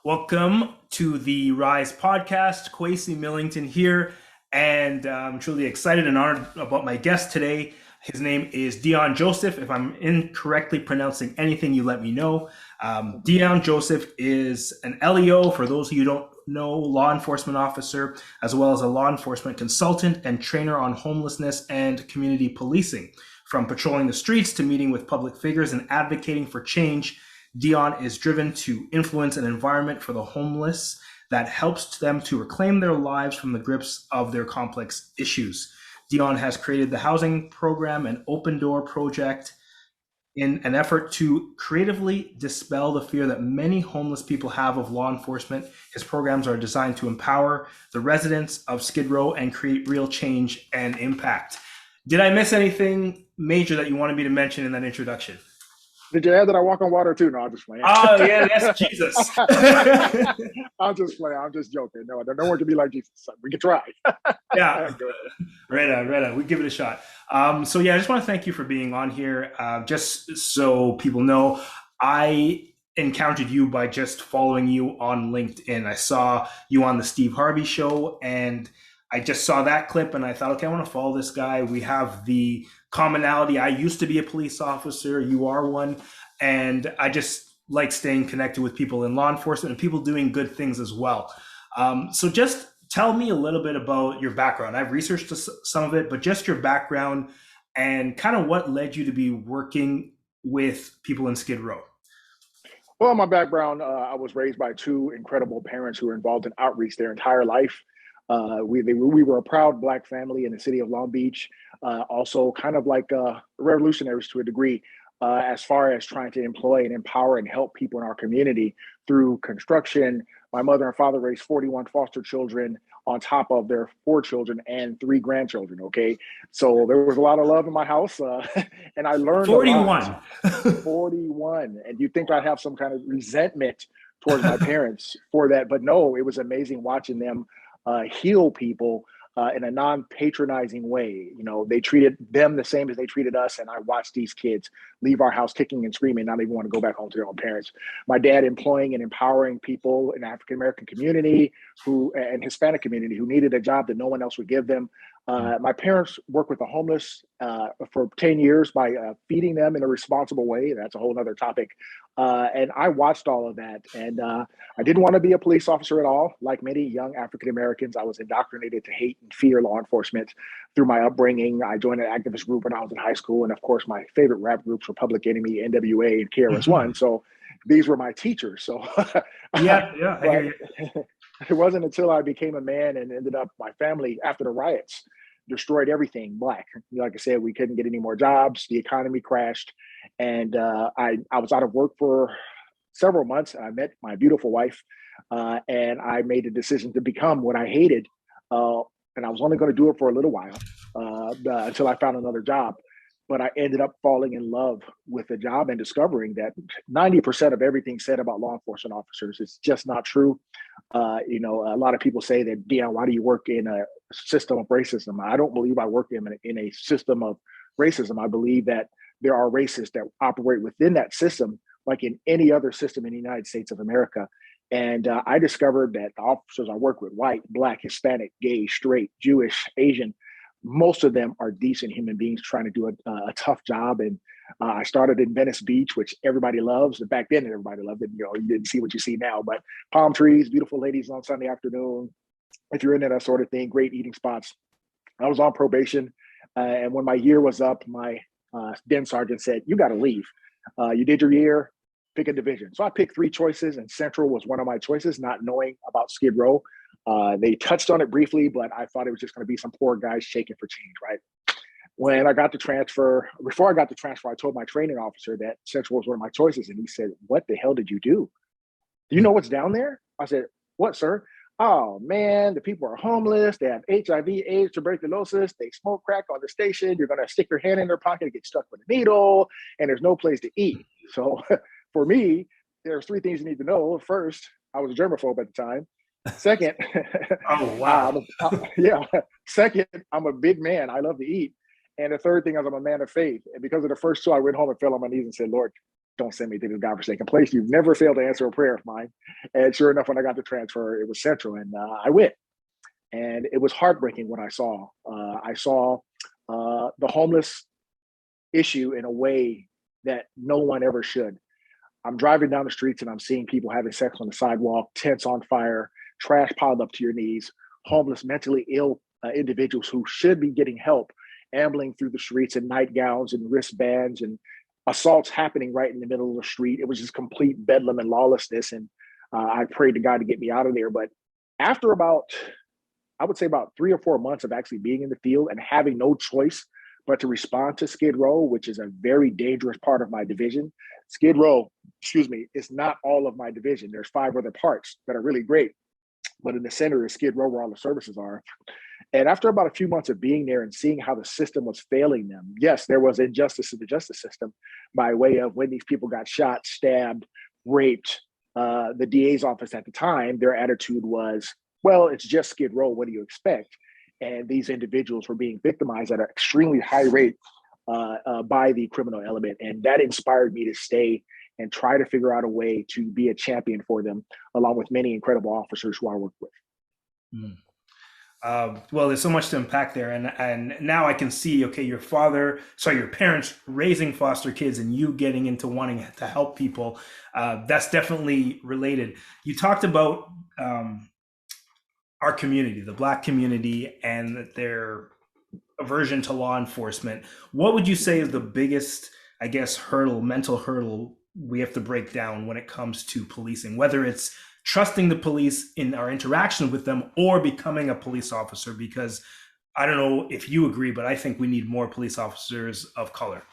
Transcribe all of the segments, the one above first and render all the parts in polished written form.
Welcome to the Rise podcast. Kwesi Millington here, and I'm truly excited and honored about my guest today. His name is Deon Joseph. If I'm incorrectly pronouncing anything, you let me know. Deon Joseph is an LEO, for those of you who don't know, law enforcement officer, as well as a law enforcement consultant and trainer on homelessness and community policing. From patrolling the streets to meeting with public figures and advocating for change, Deon is driven to influence an environment for the homeless that helps them to reclaim their lives from the grips of their complex issues. Deon has created the housing program and Open Door project in an effort to creatively dispel the fear that many homeless people have of law enforcement. His programs are designed to empower the residents of Skid Row and create real change and impact. Did I miss anything major that you wanted me to mention in that introduction? Did you add that I walk on water too? No, I'm just playing. Oh, yeah, that's Jesus. I'm just playing. I'm just joking. No one can be like Jesus. We can try. Yeah, right on, right on. We give it a shot. So yeah, I just want to thank you for being on here. Just so people know, I encountered you by just following you on LinkedIn. I saw you on the Steve Harvey show, and I just saw that clip, and I thought, okay, I want to follow this guy. We have the commonality. I used to be a police officer. You are one, and I just like staying connected with people in law enforcement and people doing good things as well. So just tell me a little bit about your background. I've researched some of it, but just your background and kind of what led you to be working with people in Skid Row. Well, my background, I was raised by two incredible parents who were involved in outreach their entire life. We were a proud Black family in the city of Long Beach, also kind of like revolutionaries to a degree, as far as trying to employ and empower and help people in our community through construction. My mother and father raised 41 foster children on top of their four children and three grandchildren. Okay. So there was a lot of love in my house, and I learned a lot. 41. 41. And you think I'd have some kind of resentment towards my parents for that. But no, it was amazing watching them heal people in a non-patronizing way. You know, they treated them the same as they treated us. And I watched these kids leave our house kicking and screaming, not even want to go back home to their own parents. My dad employing and empowering people in the African-American community and Hispanic community who needed a job that no one else would give them. My parents worked with the homeless for 10 years by feeding them in a responsible way. That's a whole other topic. And I watched all of that. And I didn't want to be a police officer at all. Like many young African Americans, I was indoctrinated to hate and fear law enforcement through my upbringing. I joined an activist group when I was in high school. And of course, my favorite rap groups were Public Enemy, NWA, and KRS-One. So these were my teachers. So Yeah, I hear you. It wasn't until I became a man and ended up my family after the riots destroyed everything Black. Like I said, we couldn't get any more jobs. The economy crashed, and I was out of work for several months. I met my beautiful wife, and I made a decision to become what I hated. And I was only going to do it for a little while until I found another job. But I ended up falling in love with the job and discovering that 90% of everything said about law enforcement officers is just not true. A lot of people say that, Deon, why do you work in a system of racism? I don't believe I work in a system of racism. I believe that there are racists that operate within that system, like in any other system in the United States of America. And I discovered that the officers I work with, white, Black, Hispanic, gay, straight, Jewish, Asian, most of them are decent human beings trying to do a tough job. And I started in Venice Beach, which everybody loves. And back then, everybody loved it. You didn't see what you see now, but palm trees, beautiful ladies on Sunday afternoon. If you're into that sort of thing, great eating spots. I was on probation. And when my year was up, my den sergeant said, you got to leave. You did your year, pick a division. So I picked three choices, and Central was one of my choices, not knowing about Skid Row. They touched on it briefly, but I thought it was just going to be some poor guys shaking for change, right? When I got the transfer, before I got the transfer, I told my training officer that Central was one of my choices. And he said, what the hell did you do? Do you know what's down there? I said, what, sir? Oh, man, the people are homeless. They have HIV, AIDS, tuberculosis. They smoke crack on the station. You're going to stick your hand in their pocket and get stuck with a needle, and there's no place to eat. So for me, there's three things you need to know. First, I was a germaphobe at the time. Second, Oh, wow. yeah. Second, I'm a big man. I love to eat. And the third thing is I'm a man of faith. And because of the first two, I went home and fell on my knees and said, Lord, don't send me to this godforsaken place. You've never failed to answer a prayer of mine. And sure enough, when I got the transfer, it was Central, and I went. And it was heartbreaking what I saw. I saw the homeless issue in a way that no one ever should. I'm driving down the streets and I'm seeing people having sex on the sidewalk, tents on fire, trash piled up to your knees, homeless, mentally ill individuals who should be getting help, ambling through the streets in nightgowns and wristbands, and assaults happening right in the middle of the street. It was just complete bedlam and lawlessness. And I prayed to God to get me out of there. But after I would say about 3 or 4 months of actually being in the field and having no choice but to respond to Skid Row, which is a very dangerous part of my division. Skid Row, is not all of my division. There's 5 other parts that are really great, but in the center is Skid Row, where all the services are. And after about a few months of being there and seeing how the system was failing them, yes, there was injustice in the justice system by way of when these people got shot, stabbed, raped. The DA's office at the time, their attitude was, well, it's just Skid Row. What do you expect? And these individuals were being victimized at an extremely high rate by the criminal element. And that inspired me to stay and try to figure out a way to be a champion for them, along with many incredible officers who I worked with. Well, there's so much to unpack there. And now I can see, okay, your parents raising foster kids and you getting into wanting to help people. That's definitely related. You talked about our community, the Black community, and their aversion to law enforcement. What would you say is the biggest, I guess, mental hurdle we have to break down when it comes to policing, whether it's trusting the police in our interaction with them or becoming a police officer? Because I don't know if you agree, but I think we need more police officers of color.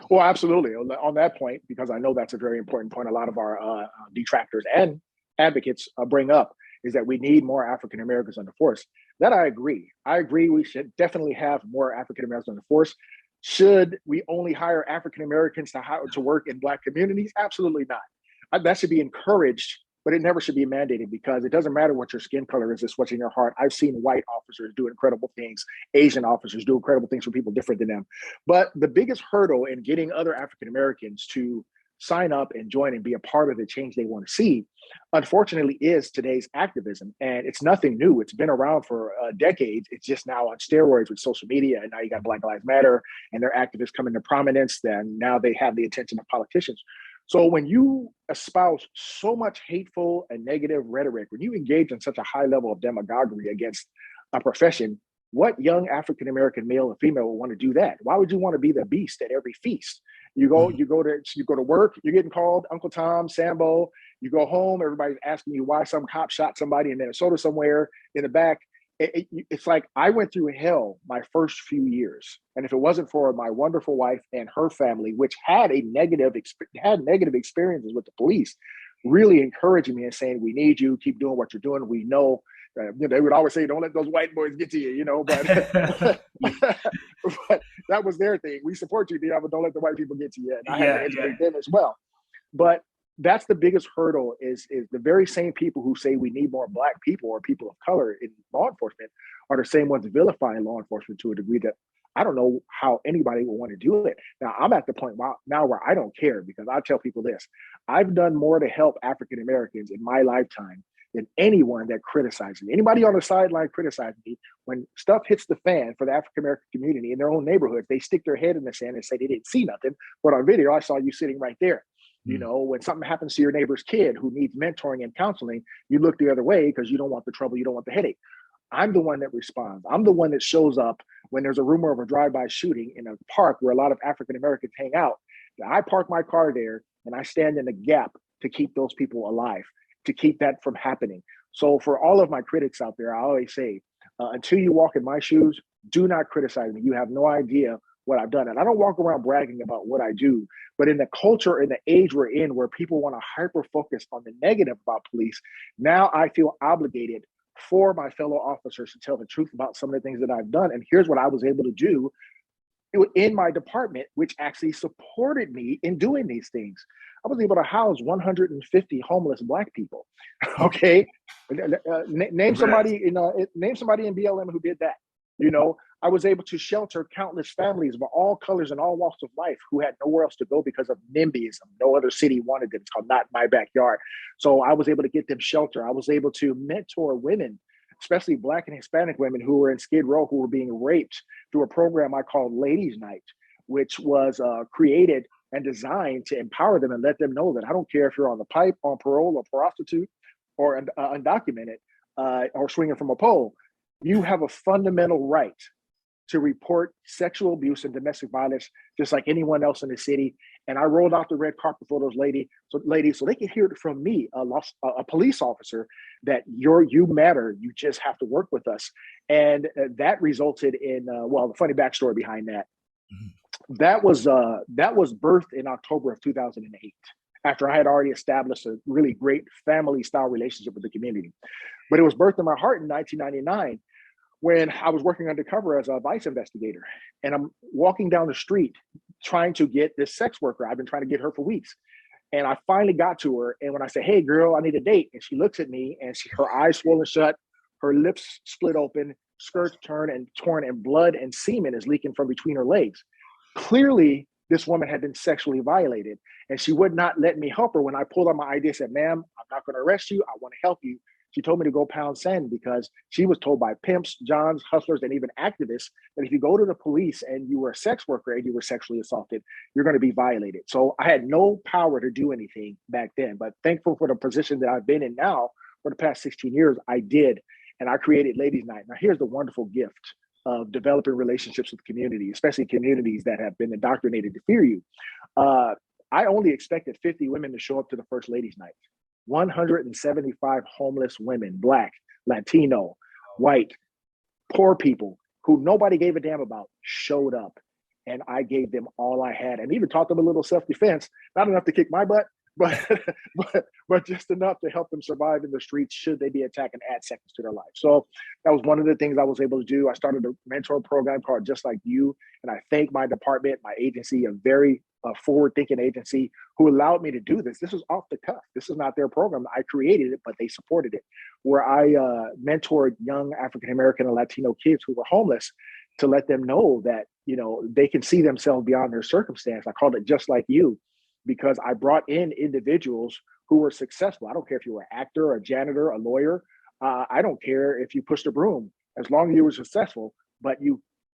Well, absolutely. On that point, because I know that's a very important point, a lot of our detractors and advocates bring up, is that we need more African Americans on the force. That I agree. I agree we should definitely have more African Americans on the force. Should we only hire African Americans to work in Black communities? Absolutely not. That should be encouraged, but it never should be mandated, because it doesn't matter what your skin color is, it's what's in your heart. I've seen white officers do incredible things, Asian officers do incredible things for people different than them. But the biggest hurdle in getting other African Americans to sign up and join and be a part of the change they want to see, unfortunately, is today's activism. And it's nothing new. It's been around for decades. It's just now on steroids with social media. And now you got Black Lives Matter and their activists come into prominence. Then now they have the attention of politicians. So when you espouse so much hateful and negative rhetoric, when you engage in such a high level of demagoguery against a profession, what young African-American male or female will want to do that? Why would you want to be the beast at every feast? You go to work, you're getting called Uncle Tom, Sambo. You go home, everybody's asking you why some cop shot somebody in Minnesota somewhere in the back. It's like I went through hell my first few years, and if it wasn't for my wonderful wife and her family, which had negative experiences with the police, really encouraging me and saying, "We need you. Keep doing what you're doing. We know." They would always say, "Don't let those white boys get to you," But but that was their thing. We support you, Deon, but don't let the white people get to you. And I had to educate them as well. But that's the biggest hurdle is the very same people who say we need more Black people or people of color in law enforcement are the same ones vilifying law enforcement to a degree that I don't know how anybody will want to do it. Now, I'm at the point now where I don't care, because I tell people this: I've done more to help African Americans in my lifetime than anyone that criticizes me. Anybody on the sideline criticizing me, when stuff hits the fan for the African American community in their own neighborhoods, they stick their head in the sand and say they didn't see nothing. But on video, I saw you sitting right there. When something happens to your neighbor's kid who needs mentoring and counseling, you look the other way because you don't want the trouble, you don't want the headache. I'm the one that responds. I'm the one that shows up when there's a rumor of a drive-by shooting in a park where a lot of African Americans hang out. I park my car there and I stand in the gap to keep those people alive, to keep that from happening. So for all of my critics out there, I always say, until you walk in my shoes, do not criticize me. You have no idea what I've done. And I don't walk around bragging about what I do, but in the culture and the age we're in, where people want to hyper focus on the negative about police, now I feel obligated for my fellow officers to tell the truth about some of the things that I've done. And here's what I was able to do in my department, which actually supported me in doing these things. I was able to house 150 homeless Black people. Okay, name somebody in BLM who did that. I was able to shelter countless families of all colors and all walks of life who had nowhere else to go because of NIMBYism. No other city wanted them. It's called Not My Backyard. So I was able to get them shelter. I was able to mentor women, especially Black and Hispanic women who were in Skid Row, who were being raped through a program I called Ladies Night, which was created and designed to empower them and let them know that I don't care if you're on the pipe, on parole, or prostitute, or undocumented, or swinging from a pole. You have a fundamental right to report sexual abuse and domestic violence, just like anyone else in the city. And I rolled out the red carpet for those ladies, so they could hear it from me, a police officer, that you matter. You just have to work with us. And that resulted in, the funny backstory behind that. That was birthed in October of 2008, after I had already established a really great family style relationship with the community. But it was birthed in my heart in 1999, when I was working undercover as a vice investigator, and I'm walking down the street trying to get this sex worker. I've been trying to get her for weeks. And I finally got to her. And when I say, "Hey girl, I need a date," and she looks at me, and her eyes swollen shut, her lips split open, skirts torn, and blood and semen is leaking from between her legs. Clearly, this woman had been sexually violated, and she would not let me help her. When I pulled out my ID and said, "Ma'am, I'm not going to arrest you. I want to help you," she told me to go pound sand, because she was told by pimps, johns, hustlers, and even activists that if you go to the police and you were a sex worker and you were sexually assaulted, you're going to be violated. So I had no power to do anything back then, but thankful for the position that I've been in now for the past 16 years, I did. And I created Ladies Night. Now, here's the wonderful gift of developing relationships with community, especially communities that have been indoctrinated to fear you. I only expected 50 women to show up to the first Ladies Night. 175 homeless women, Black, Latino, white, poor people who nobody gave a damn about, showed up. And I gave them all I had, and even taught them a little self-defense, not enough to kick my butt, but but just enough to help them survive in the streets should they be attacked and add seconds to their life. So that was one of the things I was able to do. I started a mentor program called Just Like You, and I thank my department, my agency, a very forward-thinking agency, who allowed me to do this. This was off the cuff. This is not their program. I created it, but they supported it, where I mentored young African-American and Latino kids who were homeless to let them know that, they can see themselves beyond their circumstance. I called it Just Like You, because I brought in individuals who were successful. I don't care if you were an actor, a janitor, a lawyer. I don't care if you pushed a broom, as long as you were successful, but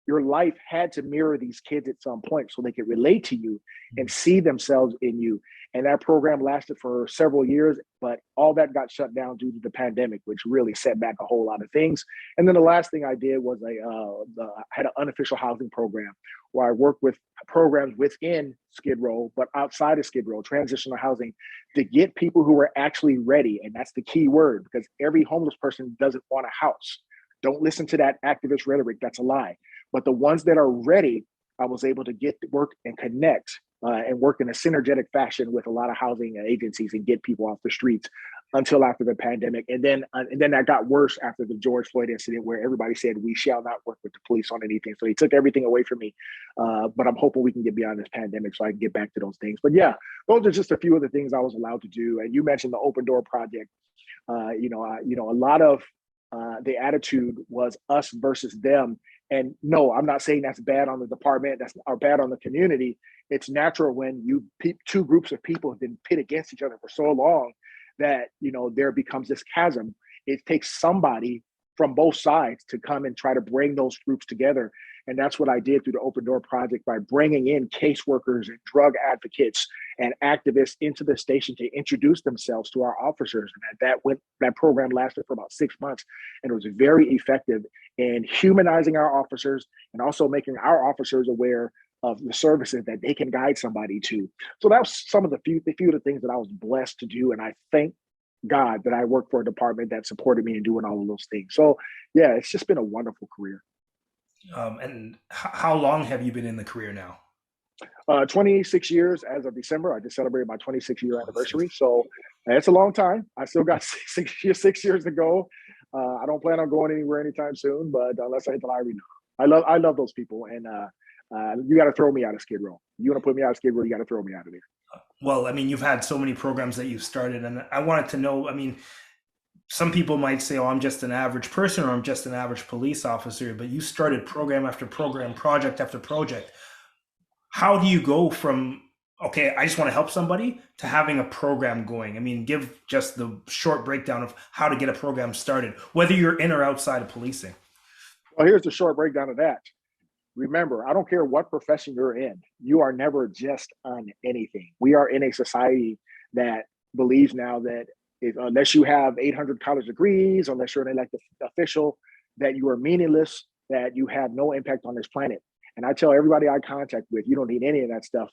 your life had to mirror these kids at some point so they could relate to you and see themselves in you. And that program lasted for several years, but all that got shut down due to the pandemic, which really set back a whole lot of things. And then the last thing I did was I had an unofficial housing program where I worked with programs within Skid Row, but outside of Skid Row, transitional housing, to get people who were actually ready. And that's the key word, because every homeless person doesn't want a house. Don't listen to that activist rhetoric. That's a lie. But the ones that are ready, I was able to get to work and connect and work in a synergetic fashion with a lot of housing agencies and get people off the streets until after the pandemic. And then that got worse after the George Floyd incident, where everybody said, "We shall not work with the police on anything." So they took everything away from me. But I'm hoping we can get beyond this pandemic so I can get back to those things. But yeah, those are just a few of the things I was allowed to do. And you mentioned the Open Door Project. A lot of the attitude was us versus them. And no, I'm not saying that's bad on the department, or bad on the community. It's natural when two groups of people have been pit against each other for so long that, there becomes this chasm. It takes somebody from both sides to come and try to bring those groups together. And that's what I did through the Open Door Project, by bringing in caseworkers and drug advocates and activists into the station to introduce themselves to our officers. And that program lasted for about 6 months, and it was very effective in humanizing our officers and also making our officers aware of the services that they can guide somebody to. So that was some of the few of the things that I was blessed to do. And I thank God that I worked for a department that supported me in doing all of those things. So yeah, it's just been a wonderful career. And how long have you been in the career now? 26 years as of December. I just celebrated my 26-year anniversary. So it's a long time. I still got 6 years to go. I don't plan on going anywhere anytime soon, but unless I hit the lottery, no. I love those people. And you got to throw me out of Skid Row. You want to put me out of Skid Row, you got to throw me out of there. Well, I mean, you've had so many programs that you've started, and I wanted to know, I mean, some people might say, oh, I'm just an average person or I'm just an average police officer, but you started program after program, project after project. How do you go from, okay, I just want to help somebody to having a program going? I mean, give just the short breakdown of how to get a program started, whether you're in or outside of policing. Well, here's the short breakdown of that. Remember, I don't care what profession you're in, you are never just on anything. We are in a society that believes now that unless you have 800 college degrees, unless you're an elected official, that you are meaningless, that you have no impact on this planet. And I tell everybody I contact with, you don't need any of that stuff.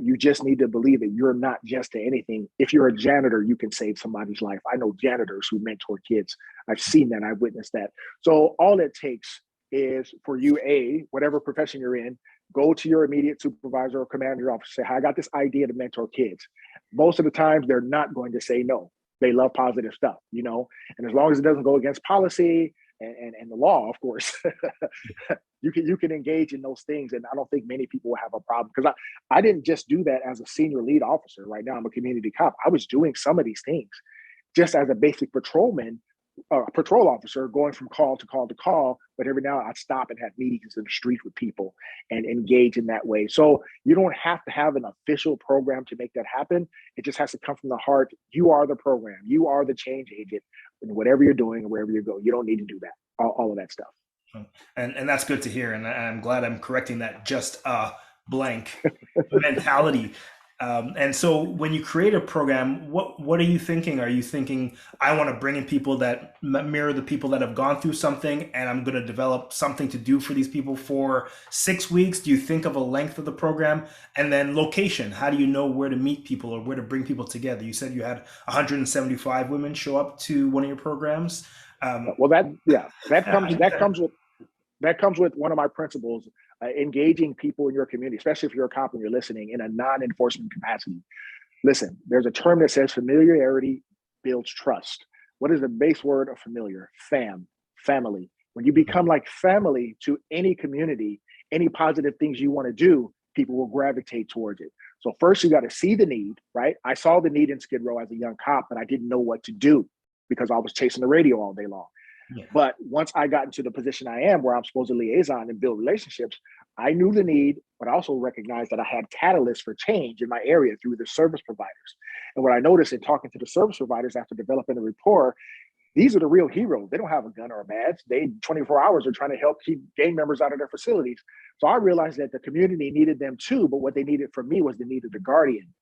You just need to believe that you're not just to anything. If you're a janitor, you can save somebody's life. I know janitors who mentor kids. I've seen that. I've witnessed that. So all it takes is for you, whatever profession you're in, go to your immediate supervisor or commander officer, say, I got this idea to mentor kids. Most of the times they're not going to say no. They love positive stuff, and as long as it doesn't go against policy and the law, of course, you can engage in those things. And I don't think many people will have a problem, because I didn't just do that as a senior lead officer. Right now, I'm a community cop. I was doing some of these things just as a basic patrolman, patrol officer, going from call to call to call. But every now I'd stop and have meetings in the street with people and engage in that way. So you don't have to have an official program to make that happen. It just has to come from the heart. You are the program. You are the change agent in whatever you're doing and wherever you go. You don't need to do that, all of that stuff. And that's good to hear. And I'm glad I'm correcting that just blank mentality. And so when you create a program, what are you thinking? Are you thinking, I want to bring in people that mirror the people that have gone through something, and I'm going to develop something to do for these people for 6 weeks? Do you think of a length of the program? And then location, how do you know where to meet people or where to bring people together? You said you had 175 women show up to one of your programs. Well, that comes with one of my principles, engaging people in your community, especially if you're a cop and you're listening, in a non-enforcement capacity. Listen, there's a term that says familiarity builds trust. What is the base word of familiar? Family. When you become like family to any community, any positive things you want to do, people will gravitate towards it. So first you got to see the need, right? I saw the need in Skid Row as a young cop, but I didn't know what to do because I was chasing the radio all day long. Yeah. But once I got into the position I am, where I'm supposed to liaison and build relationships, I knew the need, but I also recognized that I had catalysts for change in my area through the service providers. And what I noticed in talking to the service providers after developing a rapport, these are the real heroes. They don't have a gun or a badge. They 24 hours are trying to help keep gang members out of their facilities. So I realized that the community needed them too, but what they needed from me was the need of the guardian.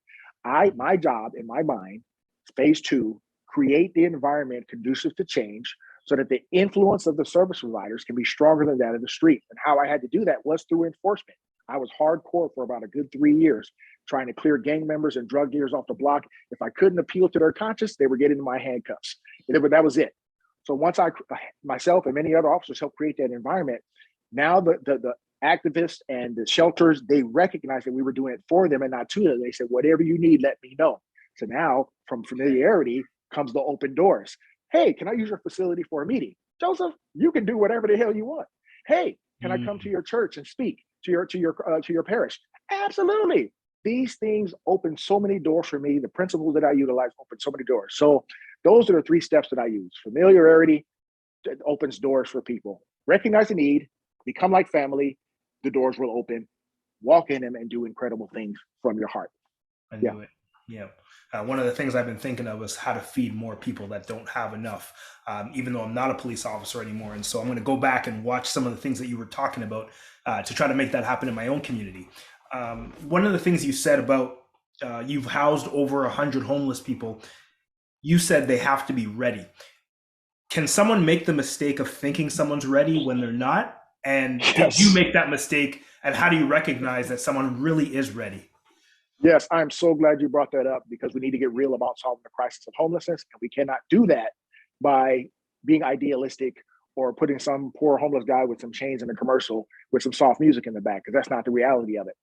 My job in my mind, phase 2, create the environment conducive to change, so that the influence of the service providers can be stronger than that of the street. And how I had to do that was through enforcement. I was hardcore for about a good 3 years, trying to clear gang members and drug dealers off the block. If I couldn't appeal to their conscience, they were getting into my handcuffs. That was it. So once myself and many other officers helped create that environment, now the activists and the shelters, they recognized that we were doing it for them and not to them. They said, whatever you need, let me know. So now from familiarity comes the open doors. Hey, can I use your facility for a meeting? Joseph, you can do whatever the hell you want. Hey, can I come to your church and speak to your parish? Absolutely. These things open so many doors for me. The principles that I utilize open so many doors. So those are the 3 steps that I use. Familiarity opens doors for people. Recognize the need, become like family, the doors will open. Walk in them and do incredible things from your heart. I knew it. Yeah. One of the things I've been thinking of is how to feed more people that don't have enough, even though I'm not a police officer anymore. And so I'm going to go back and watch some of the things that you were talking about to try to make that happen in my own community. One of the things you said about you've housed over 100 homeless people, you said they have to be ready. Can someone make the mistake of thinking someone's ready when they're not? And did you make that mistake? And how do you recognize that someone really is ready? Yes, I'm so glad you brought that up, because we need to get real about solving the crisis of homelessness. And we cannot do that by being idealistic or putting some poor homeless guy with some chains in a commercial with some soft music in the back, because that's not the reality of it.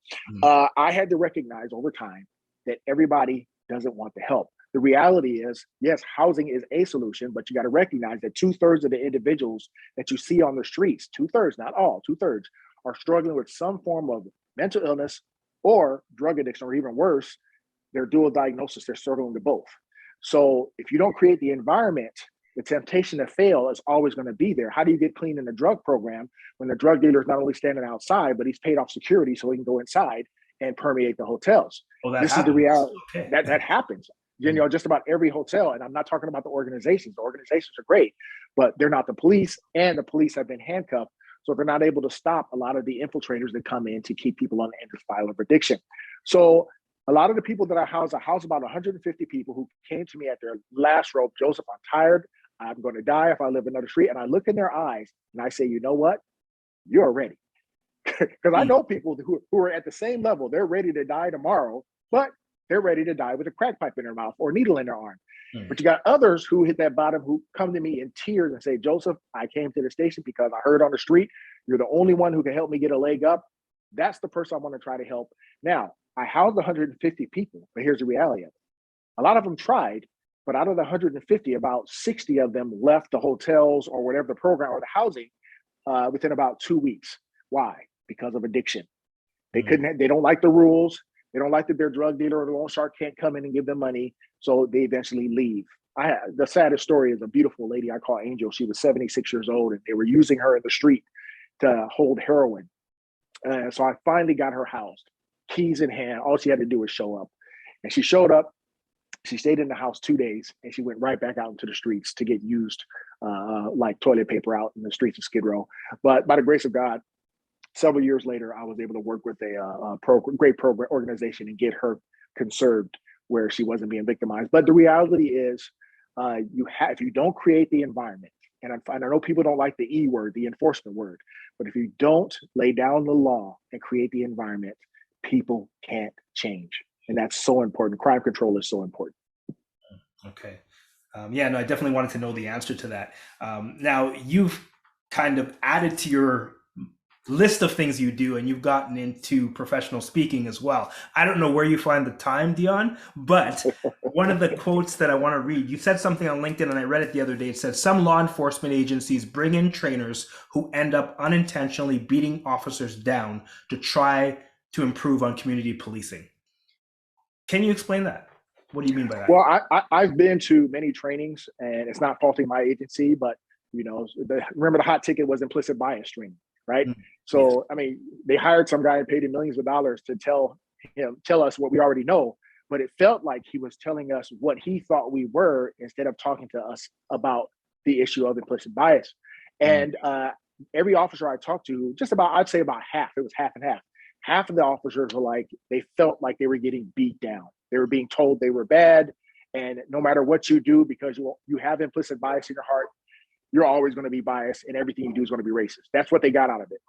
I had to recognize over time that everybody doesn't want the help. The reality is, yes, housing is a solution, but you got to recognize that 2/3 of the individuals that you see on the streets, 2/3, not all, 2/3, are struggling with some form of mental illness or drug addiction, or even worse, they're dual diagnosis, they're struggling with both. So if you don't create the environment The temptation to fail is always going to be there. How do you get clean in the drug program when the drug dealer is not only standing outside, but he's paid off security so he can go inside and permeate the hotels? Well, that This is the happens. reality. Okay. That happens. Just about every hotel, and I'm not talking about the organizations. The organizations are great, but they're not the police, and the police have been handcuffed. So they're not able to stop a lot of the infiltrators that come in to keep people on the end spiral of addiction. So a lot of the people that I house about 150 people who came to me at their last rope. Joseph, I'm tired. I'm going to die if I live another street. And I look in their eyes and I say, you know what? You're ready. Because I know people who are at the same level. They're ready to die tomorrow, but they're ready to die with a crack pipe in their mouth or a needle in their arm. But you got others who hit that bottom who come to me in tears and say, Joseph, I came to the station because I heard on the street, you're the only one who can help me get a leg up. That's the person I want to try to help. Now, I housed 150 people, but here's the reality of it. A lot of them tried, but out of the 150, about 60 of them left the hotels or whatever the program or the housing within about 2 weeks. Why? Because of addiction. They don't like the rules. They don't like that their drug dealer or the loan shark can't come in and give them money. So they eventually leave. The saddest story is a beautiful lady I call Angel. She was 76 years old and they were using her in the street to hold heroin. So I finally got her housed, keys in hand. All she had to do was show up. And she showed up. She stayed in the house 2 days and she went right back out into the streets to get used like toilet paper out in the streets of Skid Row. But by the grace of God, several years later, I was able to work with a great program organization and get her conserved where she wasn't being victimized. But the reality is, if you don't create the environment, and I know people don't like the E word, the enforcement word, but if you don't lay down the law and create the environment, people can't change. And that's so important. Crime control is so important. Okay. I definitely wanted to know the answer to that. Now, you've kind of added to your list of things you do, and you've gotten into professional speaking as well. I don't know where you find the time, Deon, but one of the quotes that I want to read, you said something on LinkedIn and I read it the other day. It said, some law enforcement agencies bring in trainers who end up unintentionally beating officers down to try to improve on community policing. Can you explain that? What do you mean by that? Well, I've been to many trainings, and it's not faulting my agency, but remember the hot ticket was implicit bias training, right? So, yes. I mean, they hired some guy and paid him millions of dollars to tell us what we already know, but it felt like he was telling us what he thought we were instead of talking to us about the issue of implicit bias. And every officer I talked to, I'd say about half, it was half and half. Half of the officers were like, they felt like they were getting beat down. They were being told they were bad. And no matter what you do, because you have implicit bias in your heart, you're always going to be biased and everything you do is going to be racist. That's what they got out of it.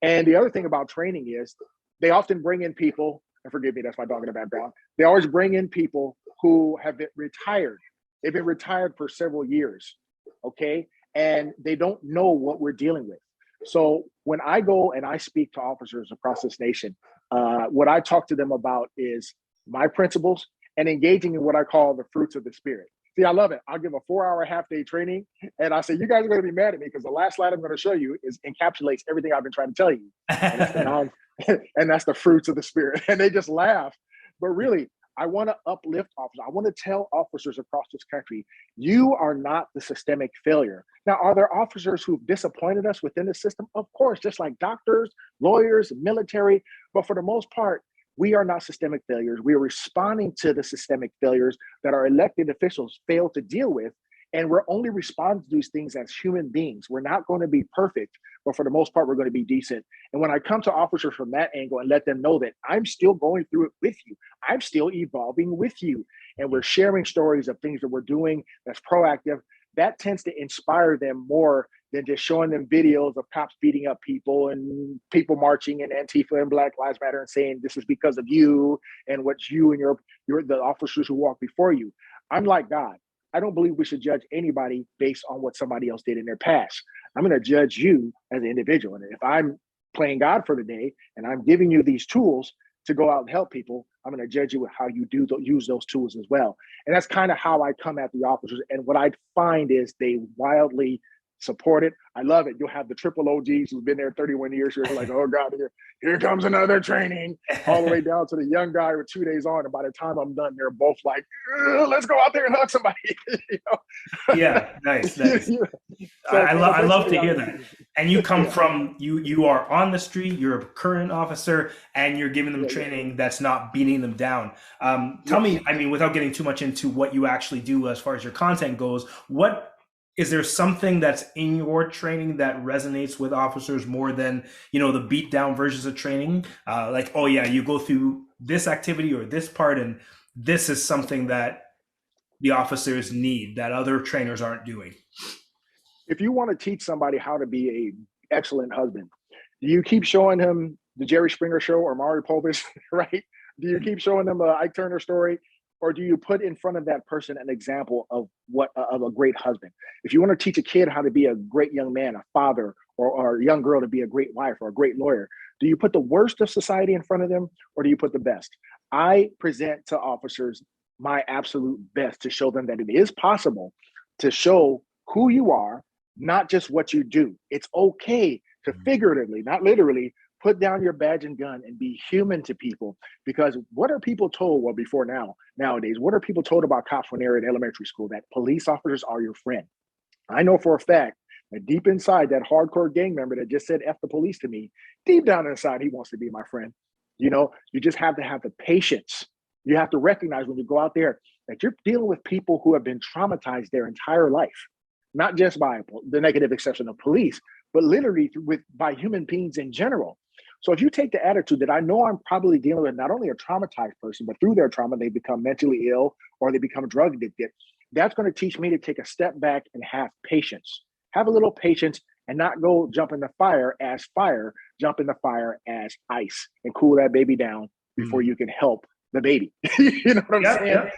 And the other thing about training is they often bring in people, and forgive me, that's my dog in the background. They always bring in people who have been retired. They've been retired for several years, okay? And they don't know what we're dealing with. So when I go and I speak to officers across this nation, what I talk to them about is my principles and engaging in what I call the fruits of the spirit. See, I love it. I'll give a 4-hour half-day training, and I say, you guys are going to be mad at me because the last slide I'm going to show you encapsulates everything I've been trying to tell you. And that's and that's the fruits of the spirit. And they just laugh. But really, I want to uplift officers. I want to tell officers across this country, you are not the systemic failure. Now, are there officers who've disappointed us within the system? Of course, just like doctors, lawyers, military. But for the most part, we are not systemic failures. We are responding to the systemic failures that our elected officials fail to deal with. And we're only responding to these things as human beings. We're not going to be perfect, but for the most part, we're going to be decent. And when I come to officers from that angle and let them know that I'm still going through it with you, I'm still evolving with you, and we're sharing stories of things that we're doing that's proactive, that tends to inspire them more than just showing them videos of cops beating up people and people marching in Antifa and Black Lives Matter and saying this is because of you and what's you and the officers who walk before you. I'm like God. I don't believe we should judge anybody based on what somebody else did in their past. I'm going to judge you as an individual. And if I'm playing God for the day and I'm giving you these tools to go out and help people, I'm going to judge you with how you use those tools as well. And that's kind of how I come at the officers. And what I find is they wildly support it. I love it. You'll have the triple OGs who've been there 31 years. You're like, oh God, here comes another training, all the way down to the young guy with 2 days on. And by the time I'm done, they're both like, let's go out there and hug somebody. Yeah, nice, nice. So, I love basically, to hear that. And you come yeah, from you are on the street. You're a current officer, and you're giving them yeah, yeah. training that's not beating them down. Tell Yes. me, I mean, without getting too much into what you actually do as far as your content goes, what is there something that's in your training that resonates with officers more than the beat down versions of training? Like, oh yeah, you go through this activity or this part, and this is something that the officers need that other trainers aren't doing. If you want to teach somebody how to be a excellent husband, do you keep showing him the Jerry Springer show or Maury Povich, right? Do you keep showing them a Ike Turner story, or do you put in front of that person an example of what of a great husband? If you want to teach a kid how to be a great young man, a father, or a young girl to be a great wife or a great lawyer, do you put the worst of society in front of them, or do you put the best? I present to officers my absolute best to show them that it is possible to show who you are, not just what you do. It's okay to figuratively, not literally, put down your badge and gun and be human to people. Because what are people told? Well, before nowadays, what are people told about cops when they're in elementary school? That police officers are your friend. I know for a fact that deep inside, that hardcore gang member that just said F the police to me, deep down inside, he wants to be my friend. You just have to have the patience. You have to recognize when you go out there that you're dealing with people who have been traumatized their entire life, not just by the negative exception of police, but literally by human beings in general. So if you take the attitude that I know I'm probably dealing with not only a traumatized person, but through their trauma, they become mentally ill or they become drug addicted, that's going to teach me to take a step back and have patience. Have a little patience and not go jump in the fire, jump in the fire as ice and cool that baby down before Mm. you can help the baby. You know what I'm Yeah, saying? yeah.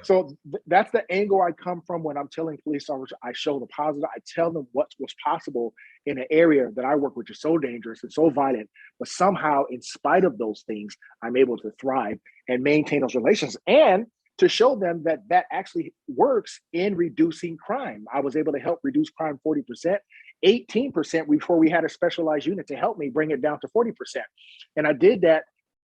So, that's the angle I come from when I'm telling police officers. I show the positive. I tell them what's possible in an area that I work, which is so dangerous and so violent. But somehow, in spite of those things, I'm able to thrive and maintain those relations, and to show them that that actually works in reducing crime. I was able to help reduce crime 40%, 18% before we had a specialized unit to help me bring it down to 40%. And I did that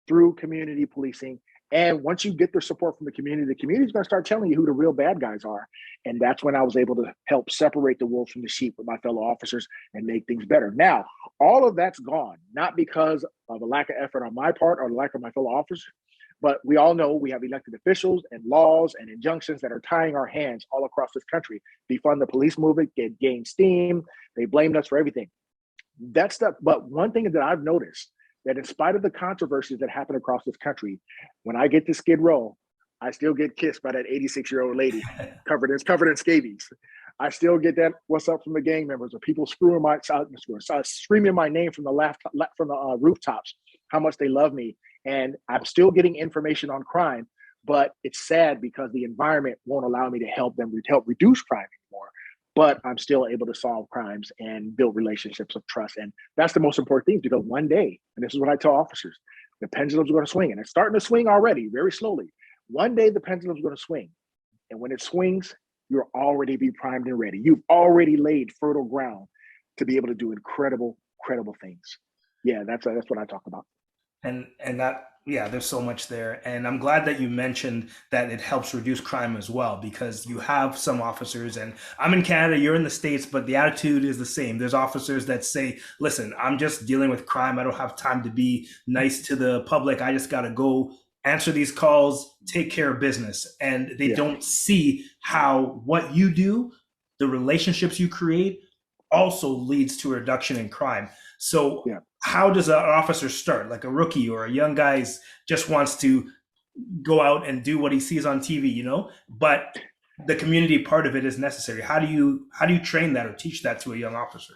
through community policing. And once you get the support from the community's going to start telling you who the real bad guys are. And that's when I was able to help separate the wolves from the sheep with my fellow officers and make things better. Now, all of that's gone, not because of a lack of effort on my part or the lack of my fellow officers, but we all know we have elected officials and laws and injunctions that are tying our hands all across this country. Defund the police movement, gain steam. They blamed us for everything. That stuff. But one thing that I've noticed, that in spite of the controversies that happen across this country, when I get to Skid Row, I still get kissed by that 86-year-old lady covered in scabies. I still get that "what's up" from the gang members, or people screaming my name from the rooftops, how much they love me. And I'm still getting information on crime, but it's sad because the environment won't allow me to help reduce crime anymore. But I'm still able to solve crimes and build relationships of trust. And that's the most important thing, because one day, and this is what I tell officers, the pendulum's going to swing. And it's starting to swing already, very slowly. One day the pendulum's going to swing. And when it swings, you'll already be primed and ready. You've already laid fertile ground to be able to do incredible, incredible things. Yeah, that's what I talk about. And that, yeah, there's so much there, and I'm glad that you mentioned that it helps reduce crime as well, because you have some officers, and I'm in Canada, you're in the States, but the attitude is the same. There's officers that say, listen, I'm just dealing with crime, I don't have time to be nice to the public, I just got to go answer these calls, take care of business. And they Yeah, don't see how what you do, the relationships you create, also leads to a reduction in crime. So yeah. how does an officer start? Like a rookie or a young guy just wants to go out and do what he sees on TV, but the community part of it is necessary. How do you train that or teach that to a young officer?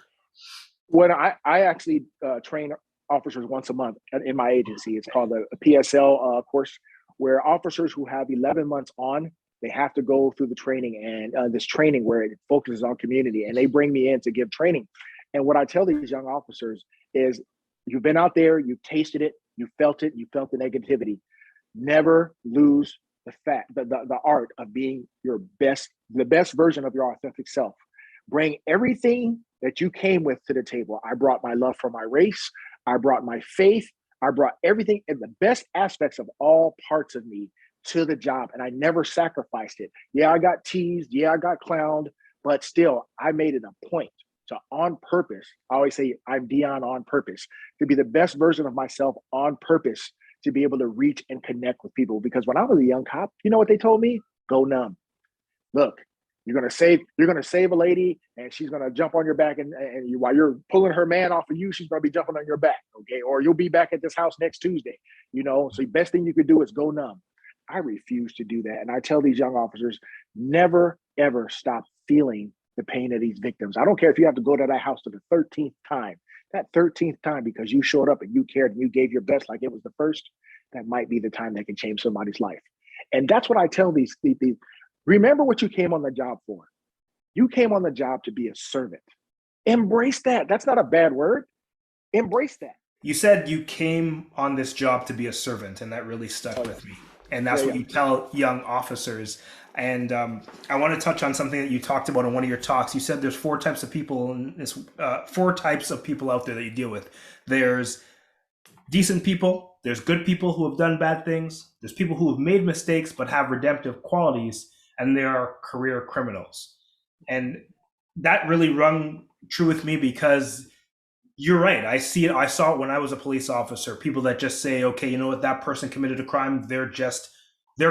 When I actually train officers once a month in my agency. It's called a PSL course, where officers who have 11 months on, they have to go through the training, and this training where it focuses on community, and they bring me in to give training. And what I tell these young officers is, you've been out there, you've tasted it, you felt the negativity. Never lose the art of being the best version of your authentic self. Bring everything that you came with to the table. I brought my love for my race. I brought my faith. I brought everything and the best aspects of all parts of me to the job, and I never sacrificed it. Yeah, I got teased. Yeah, I got clowned, but still, I made it a point to, on purpose. I always say I'm Deon on purpose, to be the best version of myself on purpose, to be able to reach and connect with people. Because when I was a young cop, you know what they told me? Go numb. Look, you're gonna save a lady, and she's gonna jump on your back, and you, while you're pulling her man off of you, she's gonna be jumping on your back, okay? Or you'll be back at this house next Tuesday, you know. So the best thing you could do is go numb. I refuse to do that, and I tell these young officers, never ever stop feeling the pain of these victims. I don't care if you have to go to that house to the 13th time. That 13th time, because you showed up and you cared and you gave your best like it was the first, that might be the time that can change somebody's life. And that's what I tell these. Remember what you came on the job for. You came on the job to be a servant. Embrace that. That's not a bad word. Embrace that. You said you came on this job to be a servant, and that really stuck with me. And that's what you tell young officers. And I want to touch on something that you talked about in one of your talks. You said there's four types of people in this, four types of people out there that you deal with. There's decent people, there's good people who have done bad things, there's people who have made mistakes but have redemptive qualities, and there are career criminals. And that really rung true with me, because you're right. I see it. I saw it when I was a police officer. People that just say, okay, you know what, that person committed a crime. They're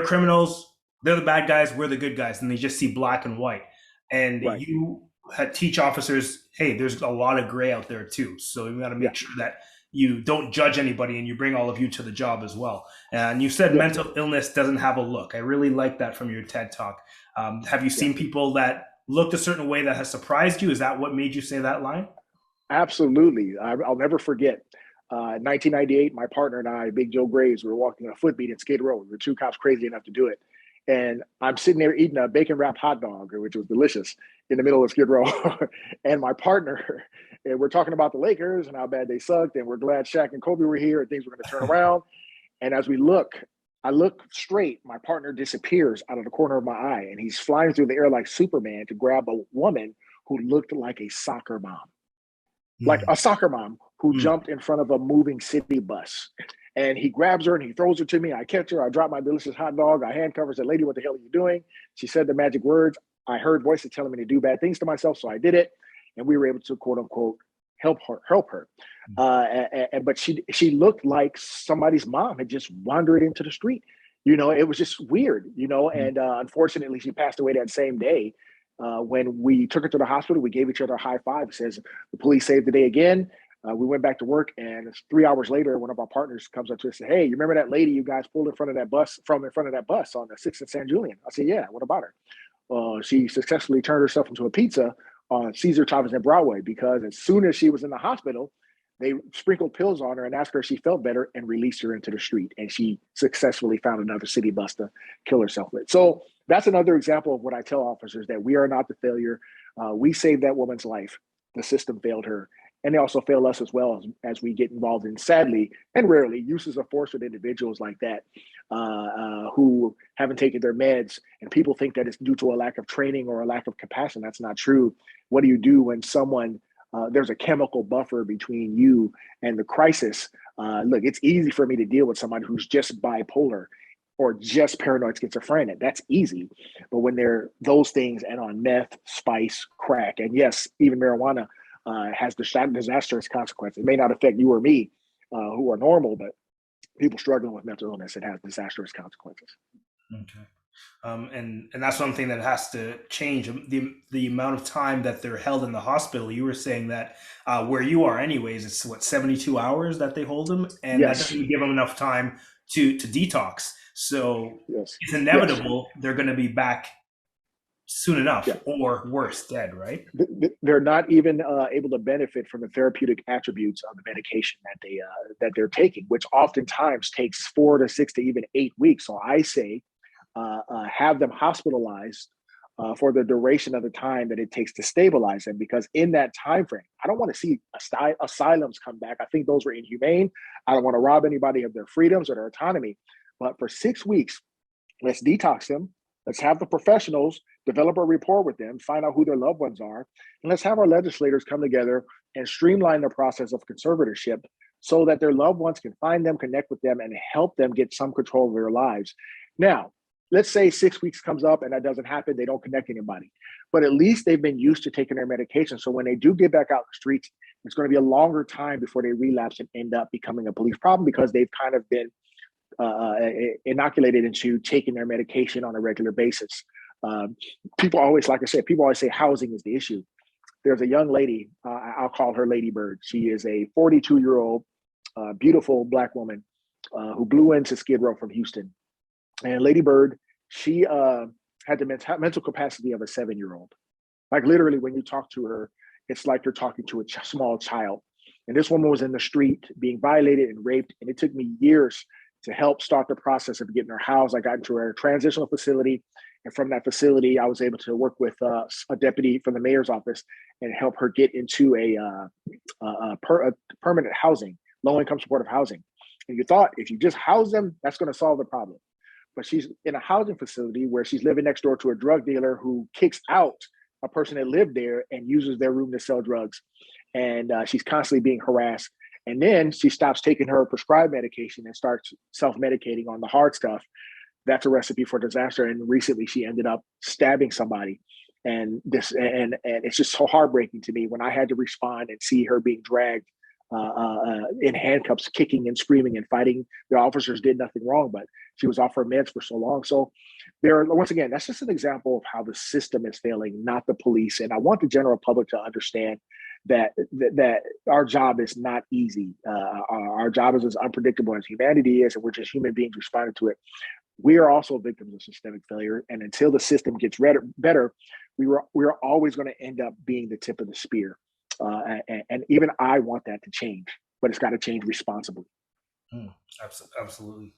criminals. They're the bad guys. We're the good guys. And they just see black and white. And Right. you teach officers, hey, there's a lot of gray out there too. So you got to make sure that you don't judge anybody, and you bring all of you to the job as well. And you said mental illness doesn't have a look. I really like that from your TED Talk. Have you seen people that looked a certain way that has surprised you? Is that what made you say that line? Absolutely. I'll never forget. 1998, my partner and I, Big Joe Graves, we were walking on a foot beat at Skid Row. We were two cops crazy enough to do it. And I'm sitting there eating a bacon wrapped hot dog, which was delicious, in the middle of Skid Row. And my partner, and we're talking about the Lakers and how bad they sucked, and we're glad Shaq and Kobe were here and things were going to turn around. And as I look straight, my partner disappears out of the corner of my eye, and he's flying through the air like Superman to grab a woman who looked like a soccer mom. Like a soccer mom who jumped in front of a moving city bus. And he grabs her and he throws her to me. I catch her. I drop my delicious hot dog. I handcuff her. Said, lady, what the hell are you doing? She said the magic words. I heard voices telling me to do bad things to myself, so I did it. And we were able to, quote unquote, help her. But she looked like somebody's mom had just wandered into the street. You know, it was just weird, you know, and unfortunately, she passed away that same day. When we took her to the hospital, we gave each other a high five. It says, the police saved the day again. We went back to work, and 3 hours later, one of our partners comes up to us and said, hey, you remember that lady you guys pulled in front of that bus on the 6th and San Julian? I said, yeah, what about her? She successfully turned herself into a pizza on Caesar Chavez and Broadway, because as soon as she was in the hospital, they sprinkled pills on her and asked her if she felt better and released her into the street. And she successfully found another city bus to kill herself with. So that's another example of what I tell officers, that we are not the failure. We saved that woman's life. The system failed her. And they also fail us as well, as we get involved in, sadly and rarely, uses of force with individuals like that who haven't taken their meds. And people think that it's due to a lack of training or a lack of compassion. That's not true. What do you do when someone there's a chemical buffer between you and the crisis? Look, it's easy for me to deal with somebody who's just bipolar or just paranoid schizophrenic. That's easy. But when they're those things and on meth, spice, crack, and yes, even marijuana has disastrous consequences. It may not affect you or me who are normal, but people struggling with mental illness, it has disastrous consequences. Okay. And that's one thing that has to change, the amount of time that they're held in the hospital. You were saying that where you are anyways, it's what, 72 hours that they hold them, and that doesn't give them enough time to detox. So it's inevitable they're going to be back soon enough, or worse, dead, right? They're not even able to benefit from the therapeutic attributes of the medication that they're taking, which oftentimes takes 4 to 6 to even 8 weeks. So I say have them hospitalized for the duration of the time that it takes to stabilize them, because in that time frame, I don't want to see asylums come back. I think those were inhumane. I don't want to rob anybody of their freedoms or their autonomy. But for 6 weeks, let's detox them. Let's have the professionals develop a rapport with them, find out who their loved ones are, and let's have our legislators come together and streamline the process of conservatorship so that their loved ones can find them, connect with them, and help them get some control of their lives. Now, let's say 6 weeks comes up and that doesn't happen. They don't connect anybody, but at least they've been used to taking their medication. So when they do get back out in the streets, it's going to be a longer time before they relapse and end up becoming a police problem because they've kind of been inoculated into taking their medication on a regular basis. People always, like I said, people always say housing is the issue. There's a young lady, I'll call her Lady Bird. She is a 42-year-old, beautiful Black woman who blew into Skid Row from Houston. And Lady Bird, she had the mental capacity of a 7-year-old. Like literally, when you talk to her, it's like you're talking to a small child. And this woman was in the street being violated and raped. And it took me years to help start the process of getting her housed. I got into a transitional facility. And from that facility, I was able to work with a deputy from the mayor's office and help her get into a permanent housing, low-income supportive housing. And you thought if you just house them, that's going to solve the problem. But she's in a housing facility where she's living next door to a drug dealer who kicks out a person that lived there and uses their room to sell drugs. And she's constantly being harassed. And then she stops taking her prescribed medication and starts self-medicating on the hard stuff. That's a recipe for disaster. And recently she ended up stabbing somebody. And it's just so heartbreaking to me when I had to respond and see her being dragged in handcuffs, kicking and screaming and fighting. The officers did nothing wrong, but she was off her meds for so long. So once again, that's just an example of how the system is failing, not the police. And I want the general public to understand that our job is not easy. Our job is as unpredictable as humanity is, and we're just human beings responding to it. We are also victims of systemic failure. And until the system gets better, we're always going to end up being the tip of the spear. And even I want that to change, but it's got to change responsibly. Absolutely.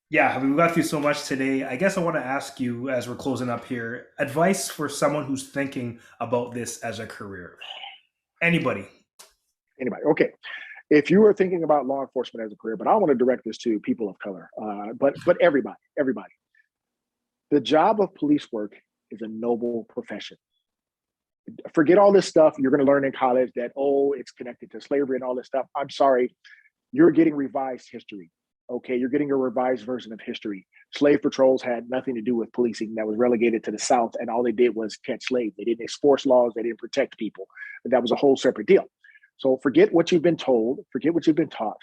Yeah, we've got through so much today. I guess I want to ask you, as we're closing up here, advice for someone who's thinking about this as a career. Anybody. Okay. If you are thinking about law enforcement as a career, but I want to direct this to people of color, but everybody. The job of police work is a noble profession. Forget all this stuff you're going to learn in college that, it's connected to slavery and all this stuff. I'm sorry. You're getting revised history. Okay, you're getting a revised version of history. Slave patrols had nothing to do with policing. That was relegated to the South, and all they did was catch slaves. They didn't enforce laws. They didn't protect people. That was a whole separate deal. So forget what you've been told. Forget what you've been taught.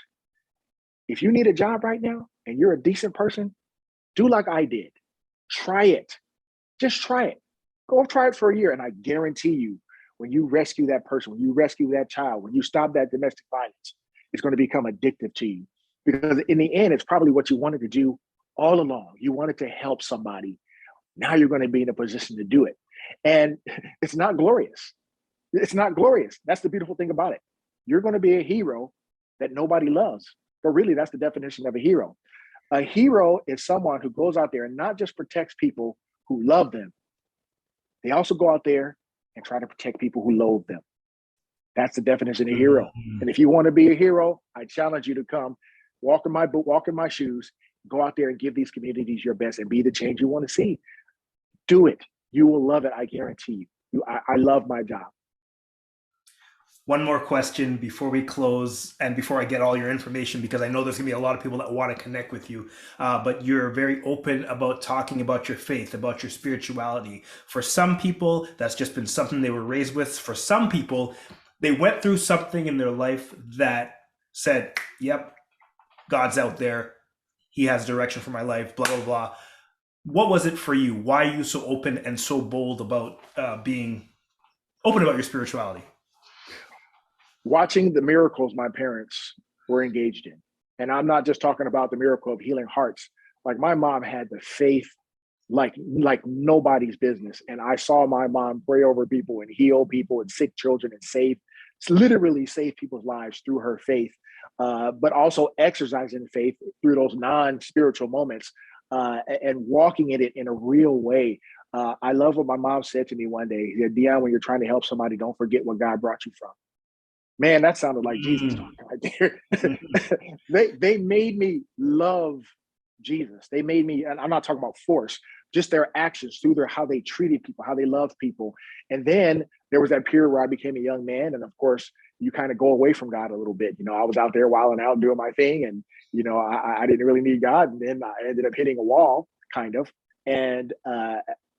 If you need a job right now and you're a decent person, do like I did. Try it. Just try it. Go try it for a year, and I guarantee you, when you rescue that person, when you rescue that child, when you stop that domestic violence, it's going to become addictive to you. Because in the end, it's probably what you wanted to do all along. You wanted to help somebody. Now you're going to be in a position to do it. And it's not glorious. It's not glorious. That's the beautiful thing about it. You're going to be a hero that nobody loves. But really, that's the definition of a hero. A hero is someone who goes out there and not just protects people who love them. They also go out there and try to protect people who loathe them. That's the definition of a hero. Mm-hmm. And if you want to be a hero, I challenge you to come. Walk in my boot, walk in my shoes, go out there and give these communities your best and be the change you want to see. Do it. You will love it. I guarantee you. I love my job. One more question before we close and before I get all your information, because I know there's gonna be a lot of people that want to connect with you, but you're very open about talking about your faith, about your spirituality. For some people, that's just been something they were raised with. For some people, they went through something in their life that said, yep, God's out there. He has direction for my life, blah, blah, blah. What was it for you? Why are you so open and so bold about being open about your spirituality? Watching the miracles my parents were engaged in. And I'm not just talking about the miracle of healing hearts. Like my mom had the faith like nobody's business. And I saw my mom pray over people and heal people and sick children and literally save people's lives through her faith. But also exercising faith through those non-spiritual moments and walking in it in a real way. I love what my mom said to me one day. She said, Deon, when you're trying to help somebody, don't forget what God brought you from. Man, that sounded like Jesus talking right there. They made me love Jesus. They made me, and I'm not talking about force, just their actions through how they treated people, how they loved people. And then there was that period where I became a young man. And of course, you kind of go away from God a little bit. I was out there wilding out doing my thing, and I didn't really need God, and then I ended up hitting a wall, kind of, and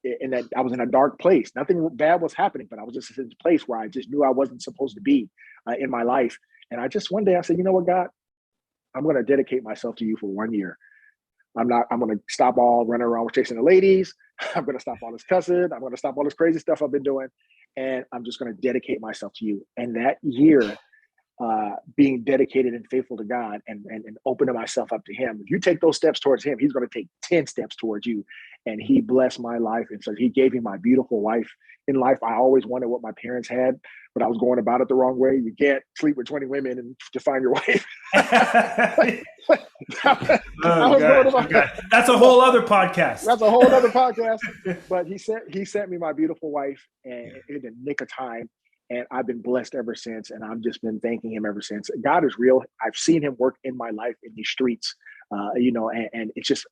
in that I was in a dark place. Nothing bad was happening, but I was just in a place where I just knew I wasn't supposed to be in my life. And I just one day I said, you know what, God, I'm going to dedicate myself to you for 1 year. I'm going to stop all running around with chasing the ladies. I'm going to stop all this cussing. I'm going to stop all this crazy stuff I've been doing. And I'm just going to dedicate myself to you. And that year, being dedicated and faithful to God and opening myself up to him. If you take those steps towards him, he's going to take 10 steps towards you. And he blessed my life. And so he gave me my beautiful wife. In life, I always wanted what my parents had, but I was going about it the wrong way. You can't sleep with 20 women and to find your wife. That's a whole other podcast. That's a whole other podcast. But he sent me my beautiful wife, and in the nick of time. And I've been blessed ever since. And I've just been thanking him ever since. God is real. I've seen him work in my life in these streets, and it's just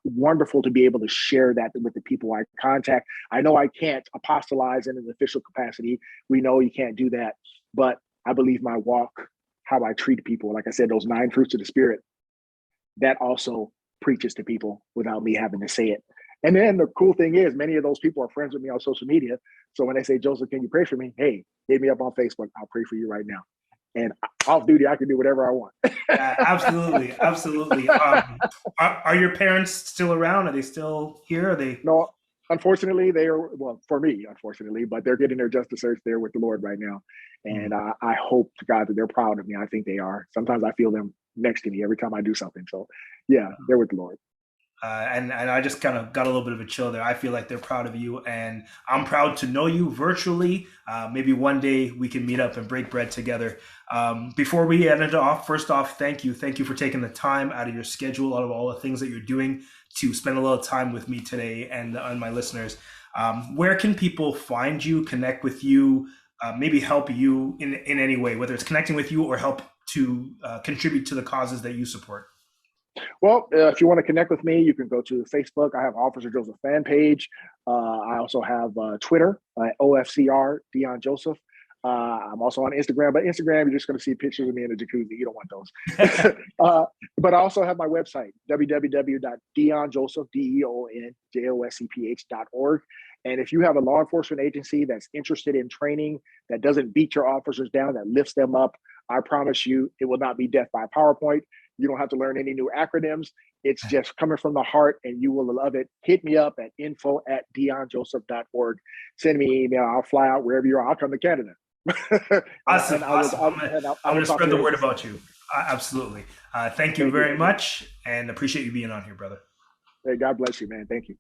wonderful to be able to share that with the people I contact. I know I can't apostolize in an official capacity. We know you can't do that. But I believe my walk, how I treat people, like I said, those 9 fruits of the Spirit, that also preaches to people without me having to say it. And then the cool thing is, many of those people are friends with me on social media. So when they say, Joseph, can you pray for me? Hey, hit me up on Facebook. I'll pray for you right now. And off duty, I can do whatever I want. Absolutely. Absolutely. Are your parents still around? Are they still here? Are they? No, unfortunately, they are, well, for me, unfortunately, but they're getting their justice search there with the Lord right now. And I hope to God that they're proud of me. I think they are. Sometimes I feel them next to me every time I do something. So yeah, they're with the Lord. And I just kind of got a little bit of a chill there. I feel like they're proud of you, and I'm proud to know you virtually. Maybe one day we can meet up and break bread together. Before we end it off, first off, thank you for taking the time out of your schedule, out of all the things that you're doing, to spend a little time with me today and my listeners. Where can people find you, connect with you, maybe help you in any way, whether it's connecting with you or help to contribute to the causes that you support? Well, if you want to connect with me, you can go to Facebook. I have Officer Joseph fan page. I also have Twitter, OFCR Deon Joseph. I'm also on Instagram, but Instagram, you're just going to see pictures of me in a jacuzzi. You don't want those. But I also have my website, www.deonjoseph, DeonJoseph.org. And if you have a law enforcement agency that's interested in training, that doesn't beat your officers down, that lifts them up, I promise you it will not be death by PowerPoint. You don't have to learn any new acronyms. It's just coming from the heart, and you will love it. Hit me up at info@deonjoseph.org. Send me an email. I'll fly out wherever you are. I'll come to Canada. Awesome. I'm going to spread the word about you. Absolutely. Thank you very much, and appreciate you being on here, brother. Hey, God bless you, man. Thank you.